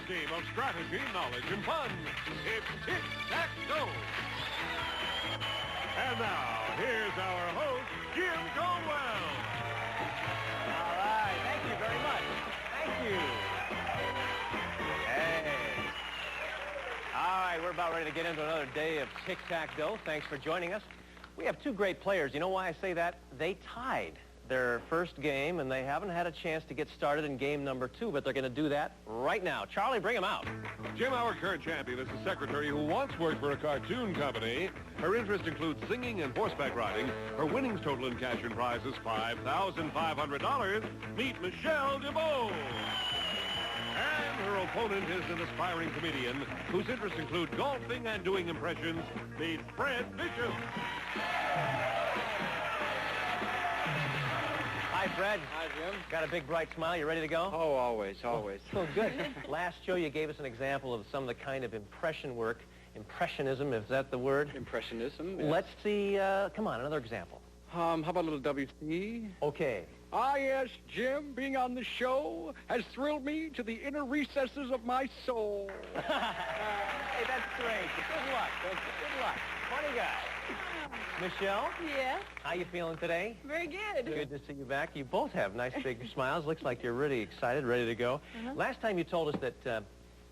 game of strategy, knowledge, and fun. It's Tic-Tac-Toe. And now, here's our host, Jim Conwell. All right, thank you very much. Thank you. Hey. All right, we're about ready to get into another day of Tic-Tac-Toe. Thanks for joining us. We have two great players. You know why I say that? They tied their first game, and they haven't had a chance to get started in game number 2, but they're going to do that right now. Charlie, bring them out. Jim, our current champion, is a secretary who once worked for a cartoon company. Her interests include singing and horseback riding. Her winnings total in cash and prizes $5,500. Meet Michelle DeBow. And her opponent is an aspiring comedian whose interests include golfing and doing impressions. Meet Fred Bishop. Hi, Fred. Hi, Jim. Got a big, bright smile. You ready to go? Oh, always, always. So good. Last show, you gave us an example of some of the kind of impression work. Impressionism, is that the word? Impressionism. Yes. Let's see, come on, another example. How about a little WC? Okay. Ah, yes, Jim, being on the show has thrilled me to the inner recesses of my soul. Hey, that's great. Good luck. Good luck. Funny guy. Michelle? Yeah, How you feeling today? very good. Good to see you back. You both have nice big smiles. Looks like you're really excited, ready to go. Last time you told us that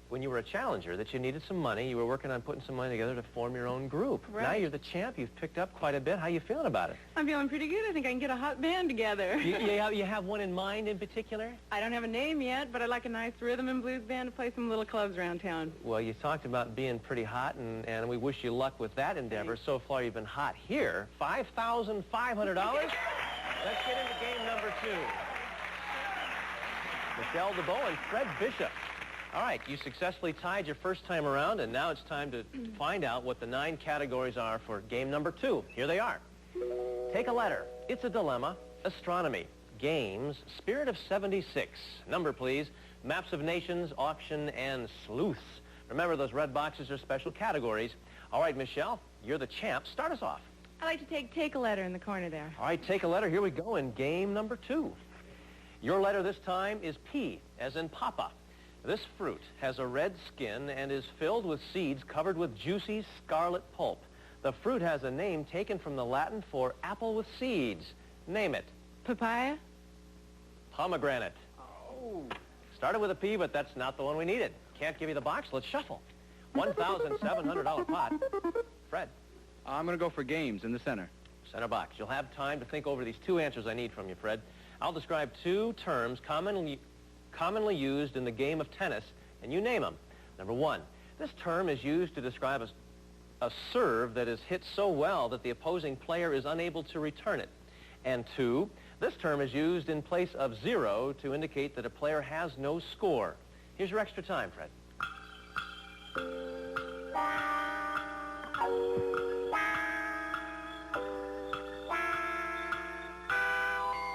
when you were a challenger that you needed some money. You were working on putting some money together to form your own group. Right. Now you're the champ. You've picked up quite a bit. How you feeling about it? I'm feeling pretty good. I think I can get a hot band together. You have one in mind in particular? I don't have a name yet, but I'd like a nice rhythm and blues band to play some little clubs around town. Well, you talked about being pretty hot, and we wish you luck with that endeavor. So far, you've been hot here. $5,500. Let's get into game number 2. Michelle DeBow and Fred Bishop. All right, you successfully tied your first time around, and now it's time to find out what the 9 categories are for game number 2. Here they are. Take a letter. It's a dilemma. Astronomy. Games. Spirit of 76. Number, please. Maps of nations, auction, and sleuths. Remember, those red boxes are special categories. All right, Michelle, you're the champ. Start us off. I'd like to take a letter in the corner there. All right, take a letter. Here we go in game number 2. Your letter this time is P, as in Papa. This fruit has a red skin and is filled with seeds covered with juicy scarlet pulp. The fruit has a name taken from the Latin for apple with seeds. Name it. Papaya? Pomegranate. Oh. Started with a P, but that's not the one we needed. Can't give you the box. Let's shuffle. $1,700 pot. Fred. I'm going to go for games in the center. Center box. You'll have time to think over these 2 answers I need from you, Fred. I'll describe 2 terms commonly used in the game of tennis, and you name them. Number 1, this term is used to describe a serve that is hit so well that the opposing player is unable to return it. And 2, this term is used in place of 0 to indicate that a player has no score. Here's your extra time, Fred.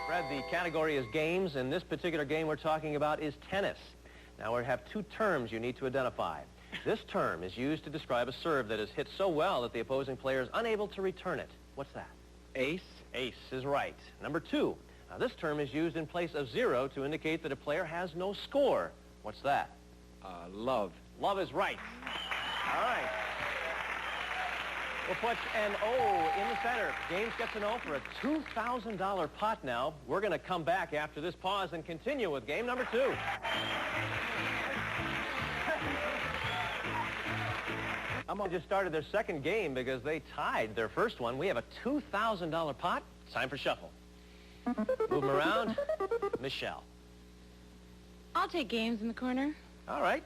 Fred, the category is games, and this particular game we're talking about is tennis. Now, we have 2 terms you need to identify. This term is used to describe a serve that is hit so well that the opposing player is unable to return it. What's that? Ace. Ace is right. Number 2, now this term is used in place of 0 to indicate that a player has no score. What's that? Love. Love is right. All right. We'll put an O in the center. Games gets an O for a $2,000 pot now. We're going to come back after this pause and continue with game number 2. Amon just started their second game because they tied their first one. We have a $2,000 pot. It's time for shuffle. Move them around. Michelle. I'll take games in the corner. All right.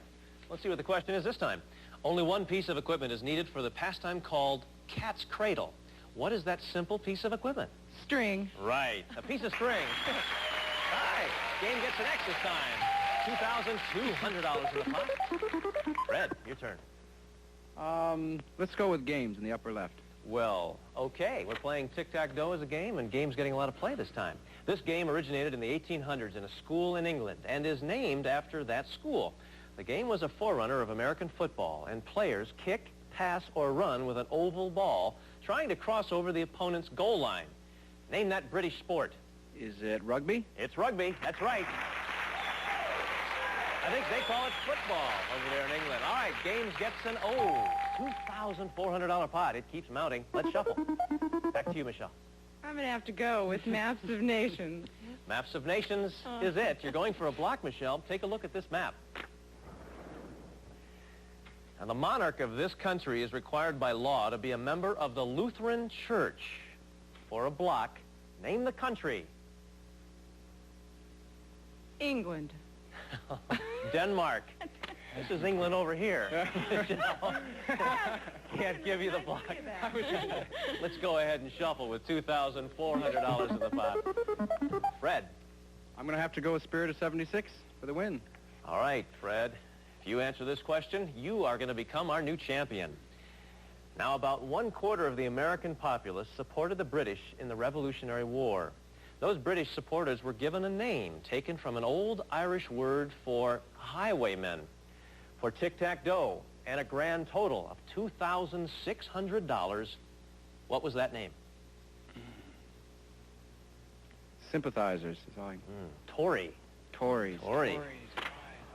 Let's see what the question is this time. Only one piece of equipment is needed for the pastime called cat's cradle. What is that simple piece of equipment? String. Right. A piece of string. All right. Game gets an X this time. $2,200 in the pot. Fred, your turn. Let's go with games in the upper left. Well, okay. We're playing tic-tac-toe as a game, and game's getting a lot of play this time. This game originated in the 1800s in a school in England and is named after that school. The game was a forerunner of American football, and players kick, pass, or run with an oval ball, trying to cross over the opponent's goal line. Name that British sport. Is it rugby? It's rugby. That's right. I think they call it football over there in England. All right, Games gets an O. $2,400 pot. It keeps mounting. Let's shuffle. Back to you, Michelle. I'm going to have to go with Maps of Nations. Maps of Nations is it. You're going for a block, Michelle. Take a look at this map. Now, the monarch of this country is required by law to be a member of the Lutheran Church. For a block, name the country. England. Denmark. This is England over here. Can't give you the block. Let's go ahead and shuffle with $2,400 in the pot. Fred. I'm going to have to go with Spirit of 76 for the win. All right, Fred. If you answer this question, you are going to become our new champion. Now, about 1/4 of the American populace supported the British in the Revolutionary War. Those British supporters were given a name taken from an old Irish word for highwaymen. For tic-tac-toe and a grand total of $2,600, what was that name? Sympathizers is all I... Tory. Tories. Tory.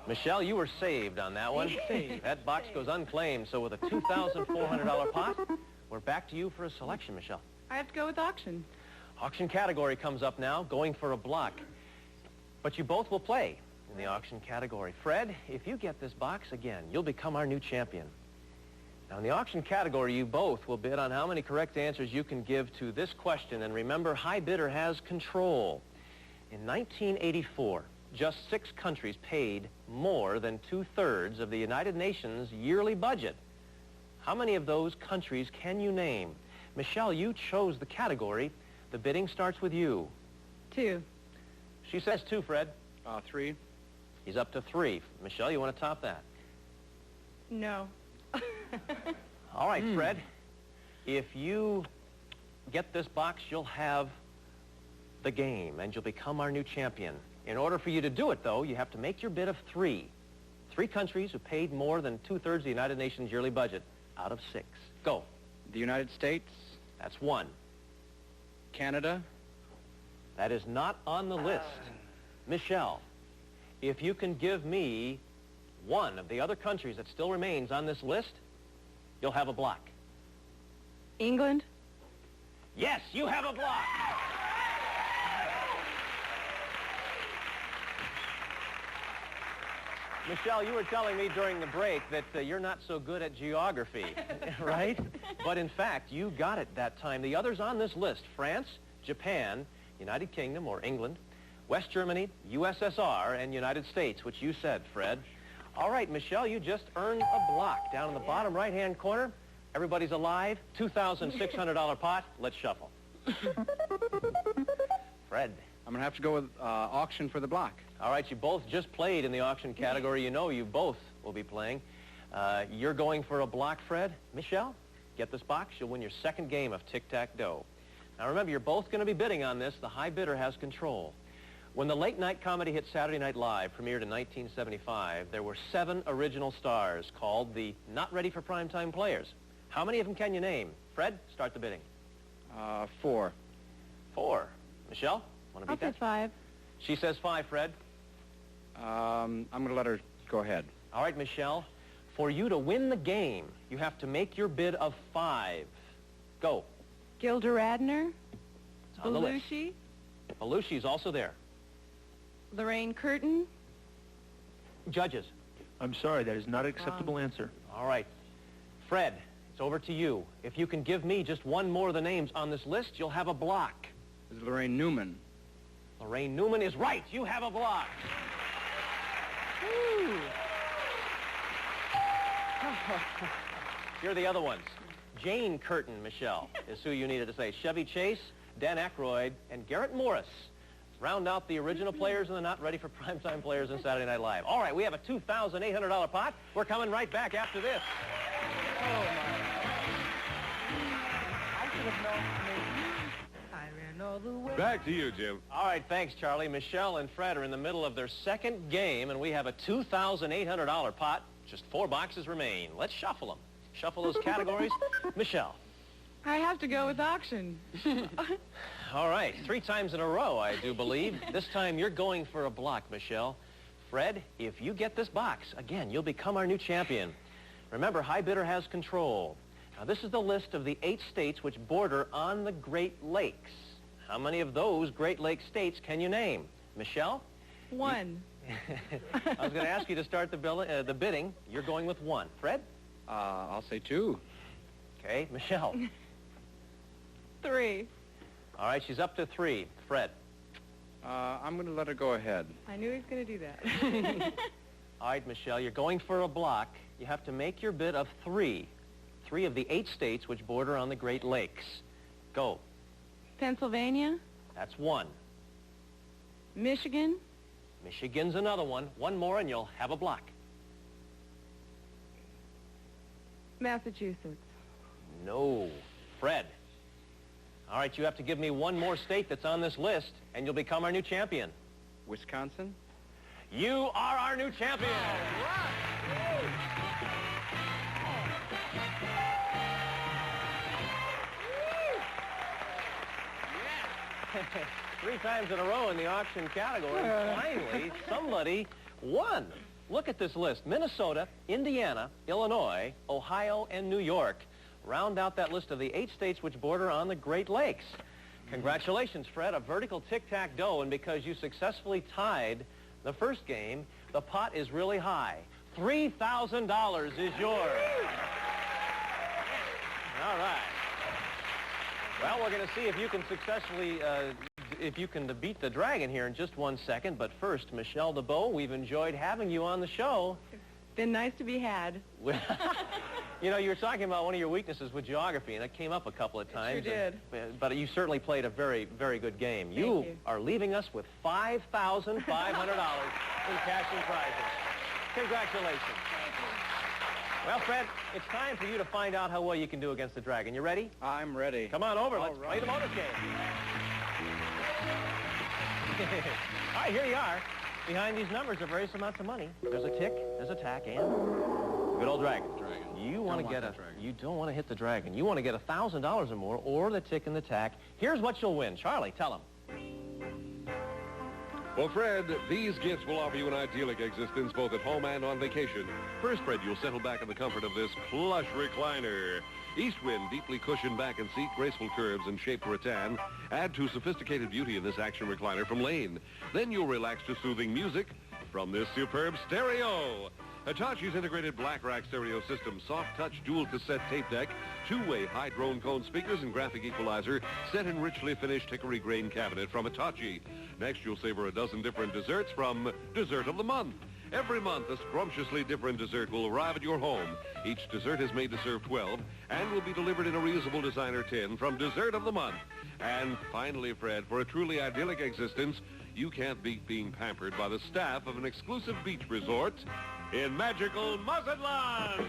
Michelle, you were saved on that one. That box goes unclaimed, so with a $2,400 pot, we're back to you for a selection, Michelle. I have to go with auction. Auction category comes up now, going for a block. But you both will play in the auction category. Fred, if you get this box again, you'll become our new champion. Now, in the auction category, you both will bid on how many correct answers you can give to this question. And remember, high bidder has control. In 1984, just 6 countries paid more than 2/3 of the United Nations yearly budget. How many of those countries can you name? Michelle, you chose the category. The bidding starts with you. 2. She says 2, Fred. 3. He's up to 3. Michelle, you want to top that? No. All right, Fred. If you get this box, you'll have the game, and you'll become our new champion. In order for you to do it, though, you have to make your bid of 3. 3 countries who paid more than 2/3 of the United Nations yearly budget out of 6. Go. The United States. That's 1. Canada. That is not on the list. Michelle, if you can give me one of the other countries that still remains on this list, you'll have a block. England. Yes, you have a block. Michelle, you were telling me during the break that you're not so good at geography, right? But in fact, you got it that time. The others on this list: France, Japan, United Kingdom or England, West Germany, USSR, and United States, which you said, Fred. All right, Michelle, you just earned a block down in the bottom right-hand corner. Everybody's alive. $2,600 pot. Let's shuffle. Fred. I'm going to have to go with auction for the block. All right, you both just played in the auction category. You know you both will be playing. You're going for a block, Fred. Michelle, get this box. You'll win your second game of tic-tac-toe. Now, remember, you're both going to be bidding on this. The high bidder has control. When the late-night comedy hit Saturday Night Live premiered in 1975, there were 7 original stars called the Not Ready for Primetime Players. How many of them can you name? Fred, start the bidding. 4. 4. Michelle, want to I'll beat say that? 5. She says 5, Fred. I'm going to let her go ahead. All right, Michelle. For you to win the game, you have to make your bid of 5. Go. Gilda Radner. It's on the list. Belushi. Belushi's also there. Lorraine Curtin. Judges. I'm sorry, that is not an acceptable answer. All right. Fred, it's over to you. If you can give me just one more of the names on this list, you'll have a block. This is Lorraine Newman. Lorraine Newman is right. You have a block. Woo. Here are the other ones. Jane Curtin, Michelle, is who you needed to say. Chevy Chase, Dan Aykroyd, and Garrett Morris round out the original players and the Not Ready for Primetime Players in Saturday Night Live. All right, we have a $2,800 pot. We're coming right back after this. Oh, my. I should have known. I ran all the way. Back to you, Jim. All right, thanks, Charlie. Michelle and Fred are in the middle of their second game, and we have a $2,800 pot. Just 4 boxes remain. Let's shuffle them. Shuffle those categories. Michelle. I have to go with auction. All right, 3 times in a row, I do believe. This time you're going for a block, Michelle. Fred, if you get this box, again, you'll become our new champion. Remember, High Bidder has control. Now, this is the list of the 8 states which border on the Great Lakes. How many of those Great Lakes states can you name? Michelle? 1. I was going to ask you to start the bidding. You're going with 1. Fred? I'll say 2. Okay. Michelle? 3. All right, she's up to 3. Fred? I'm going to let her go ahead. I knew he was going to do that. All right, Michelle, you're going for a block. You have to make your bid of 3. 3 of the 8 states which border on the Great Lakes. Go. Pennsylvania, That's 1. Michigan, Michigan's another one. 1 more and you'll have a block. Massachusetts. No. Fred? All right, you have to give me 1 more state that's on this list, and you'll become our new champion. Wisconsin? You are our new champion! 3 times in a row in the auction category. Finally, somebody won. Look at this list. Minnesota, Indiana, Illinois, Ohio, and New York round out that list of the 8 states which border on the Great Lakes. Congratulations, Fred, a vertical tic-tac-toe, and because you successfully tied the first game, the pot is really high. $3,000 is yours. All right. Well, we're going to see if you can successfully, if you can beat the dragon here in just 1 second. But first, Michelle DeBow, we've enjoyed having you on the show. Been nice to be had. You know, you were talking about one of your weaknesses with geography, and it came up a couple of times. Sure did. But you certainly played a very, very good game. Thank you are leaving us with $5,500 in cash and prizes. Congratulations. Thank you. Well, Fred, it's time for you to find out how well you can do against the dragon. You ready? I'm ready. Come on over. All Let's play right. the bonus game. All right, here you are. Behind these numbers are various amounts of money. There's a tick, there's a tack, and good old dragon. You want to get you don't want to hit the dragon. You want to get $1,000 or more, or the tick and the tack. Here's what you'll win. Charlie, tell him. Well, Fred, these gifts will offer you an idyllic existence both at home and on vacation. First, Fred, you'll settle back in the comfort of this plush recliner. East Wind, deeply cushioned back and seat, graceful curves, and shaped for a tan. Add to sophisticated beauty in this action recliner from Lane. Then you'll relax to soothing music from this superb stereo. Hitachi's integrated black rack stereo system, soft touch dual cassette tape deck, 2-way high drone cone speakers and graphic equalizer, set in richly finished hickory grain cabinet from Hitachi. Next, you'll savor a dozen different desserts from Dessert of the Month. Every month, a scrumptiously different dessert will arrive at your home. Each dessert is made to serve 12 and will be delivered in a reusable designer tin from Dessert of the Month. And finally, Fred, for a truly idyllic existence, you can't beat being pampered by the staff of an exclusive beach resort in magical Mazatlan.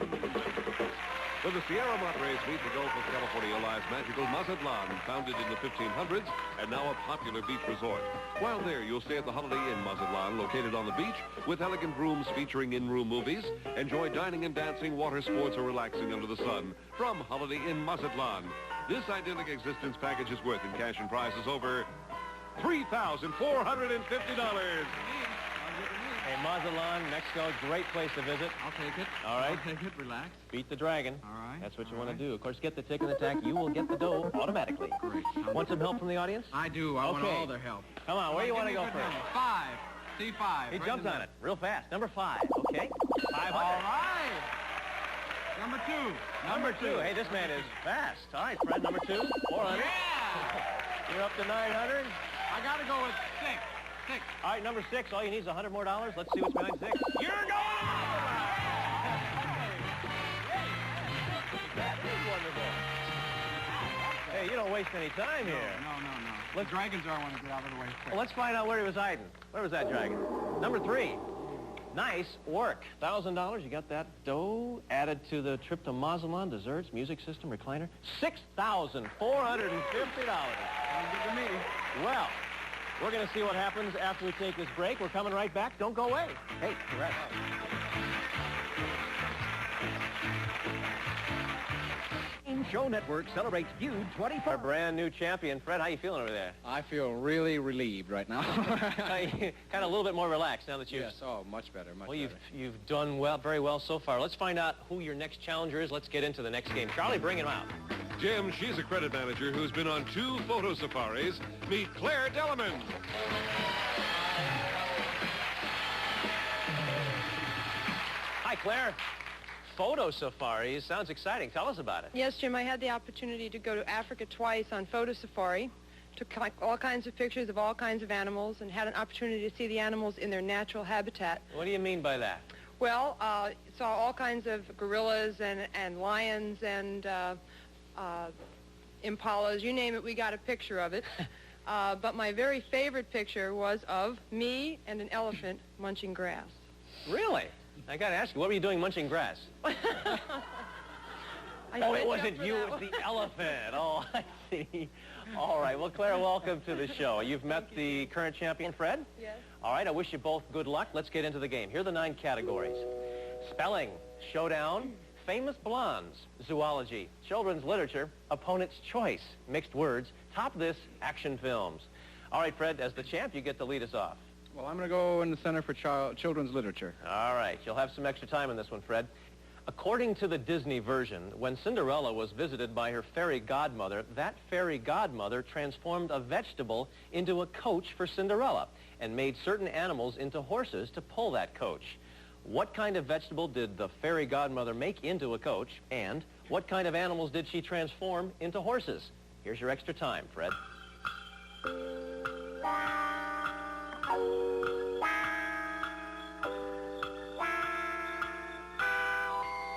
Where the Sierra Madres meet the Gulf of California lies magical Mazatlan, founded in the 1500s and now a popular beach resort. While there, you'll stay at the Holiday Inn Mazatlan, located on the beach, with elegant rooms featuring in-room movies. Enjoy dining and dancing, water sports, or relaxing under the sun from Holiday Inn Mazatlan. This idyllic existence package is worth in cash and prizes over $3,450. Hey, Mazatlan, Mexico, great place to visit. I'll take it. All right. I'll take it. Relax. Beat the dragon. All right. That's what you All want to right. do. Of course, get the tick and the tack. You will get the dough automatically. Great. Want some help from the audience? I do. I want Okay. all their help. Come on, where do you want to go Give me a first? good number. 5. C5. He right jumped in on there. it real fast. Number 5. Okay. 500. All right. Number 2. Number 2. Hey, this man is fast. All right, Fred, number 2. 400. Yeah. You're up to 900. I got to go with 6. 6. All right, number 6. All you need is $100 more. Let's see what's behind 6. You're going That is wonderful. Hey, you don't waste any time here. No. The dragons are I want to get out of the way. Well, let's find out where he was hiding. Where was that dragon? Number 3. Nice work. $1,000. You got that dough added to the trip to Mazatlan, desserts, music system, recliner. $6,450. Sounds good to me. Well, we're going to see what happens after we take this break. We're coming right back. Don't go away. Hey, congrats. Show Network celebrates Feud 24. Our brand new champion, Fred. How you feeling over there? I feel really relieved right now. Kind of a little bit more relaxed now that you've... Yes, oh, much better, much better. You've done well, very well so far. Let's find out who your next challenger is. Let's get into the next game. Charlie, bring him out. Jim, she's a credit manager who's been on 2 photo safaris. Meet Claire Delleman. Hi, Claire. Photo safaris. Sounds exciting. Tell us about it. Yes, Jim, I had the opportunity to go to Africa twice on photo safari. Took all kinds of pictures of all kinds of animals and had an opportunity to see the animals in their natural habitat. What do you mean by that? Well, saw all kinds of gorillas and lions and impalas. You name it, we got a picture of it. But my very favorite picture was of me and an elephant munching grass. Really? I got to ask you, what were you doing munching grass? Oh, it wasn't you, it was the elephant. Oh, I see. All right. Well, Claire, welcome to the show. You've met the current champion, Fred? Yes. All right. I wish you both good luck. Let's get into the game. Here are the 9 categories. Spelling, showdown, famous blondes, zoology, children's literature, opponent's choice, mixed words, top this, action films. All right, Fred, as the champ, you get to lead us off. Well, I'm going to go in the Center for Children's Literature. All right. You'll have some extra time in this one, Fred. According to the Disney version, when Cinderella was visited by her fairy godmother, that fairy godmother transformed a vegetable into a coach for Cinderella and made certain animals into horses to pull that coach. What kind of vegetable did the fairy godmother make into a coach, and what kind of animals did she transform into horses? Here's your extra time, Fred.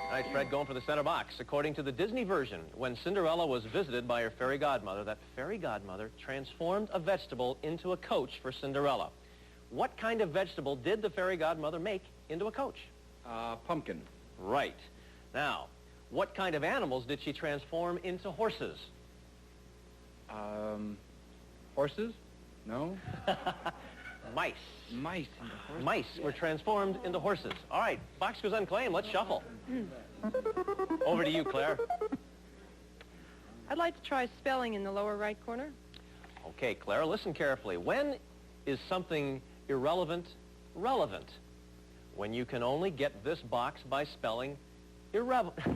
All right, Fred, going for the center box. According to the Disney version, when Cinderella was visited by her fairy godmother, that fairy godmother transformed a vegetable into a coach for Cinderella. What kind of vegetable did the fairy godmother make into a coach? Pumpkin. Right. Now, what kind of animals did she transform into horses? Horses? No? Mice. Mice into horses. Mice were transformed into horses. All right, box goes unclaimed. Let's shuffle. Over to you, Claire. I'd like to try spelling in the lower right corner. Okay, Claire, listen carefully. When is something irrelevant relevant? When you can only get this box by spelling irrelevant.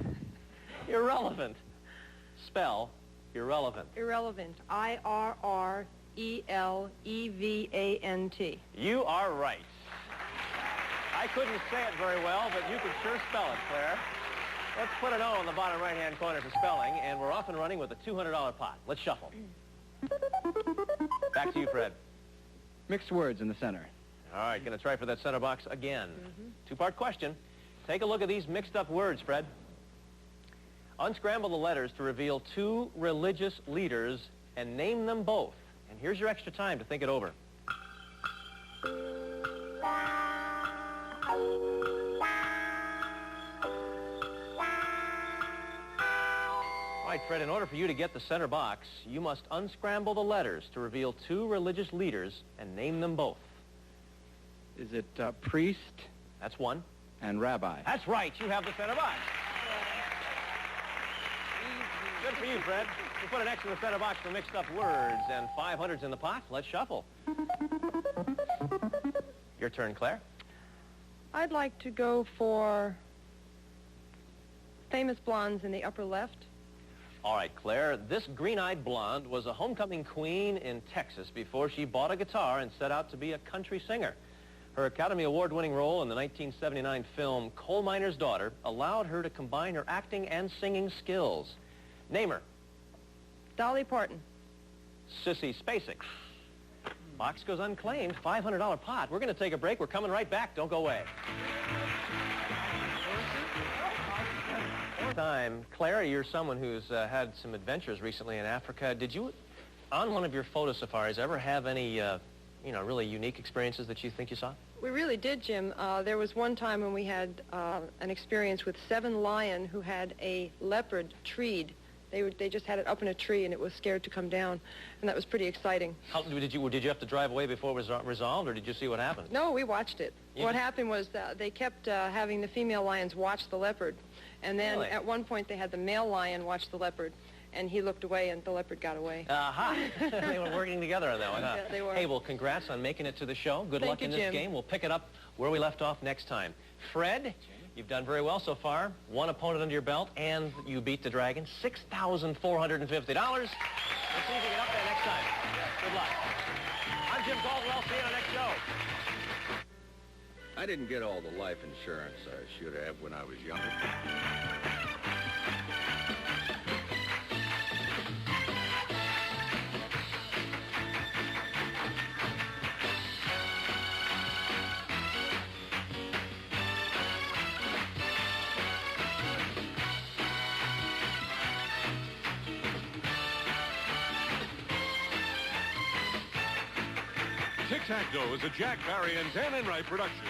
Spell irrelevant. Irrelevant. I-R-R-E-L-E-V-A-N-T. You are right. I couldn't say it very well, but you can sure spell it, Claire. Let's put an O in the bottom right-hand corner for spelling, and we're off and running with a $200 pot. Let's shuffle. Back to you, Fred. Mixed words in the center. All right, going to try for that center box again. Two-part question. Take a look at these mixed-up words, Fred. Unscramble the letters to reveal 2 religious leaders and name them both. And here's your extra time to think it over. All right, Fred, in order for you to get the center box, you must unscramble the letters to reveal 2 religious leaders and name them both. Is it priest? That's one. And rabbi. That's right. You have the center box. Good for you, Fred. You put an X in the center box for mixed up words, and 500's in the pot. Let's shuffle. Your turn, Claire. I'd like to go for famous blondes in the upper left. All right, Claire, this green-eyed blonde was a homecoming queen in Texas before she bought a guitar and set out to be a country singer. Her Academy Award-winning role in the 1979 film Coal Miner's Daughter allowed her to combine her acting and singing skills. Name her. Dolly Parton. Sissy Spacek. Box goes unclaimed. $500 pot. We're going to take a break. We're coming right back. Don't go away. Time. Claire, you're someone who's had some adventures recently in Africa. Did you, on one of your photo safaris, ever have any, really unique experiences that you think you saw? We really did, Jim. There was one time when we had an experience with 7 lion who had a leopard treed. They just had it up in a tree, and it was scared to come down, and that was pretty exciting. Did you have to drive away before it was resolved, or did you see what happened? No, we watched it. Yeah. What happened was they kept having the female lions watch the leopard, And then Really? at one point they had the male lion watch the leopard, and he looked away, and the leopard got away. Aha! They were working together on that one, huh? Yeah, they were. Hey, well, congrats on making it to the show. Good Thank luck you, in this Jim. game. We'll pick it up where we left off next time. Fred, you've done very well so far. One opponent under your belt, and you beat the dragon. $6,450. Let's see if we get up there next time. Good luck. I'm Jim Caldwell. See you on the next show. I didn't get all the life insurance I should have when I was younger. Tic-Tac-Toe is a Jack Barry and Dan Enright production.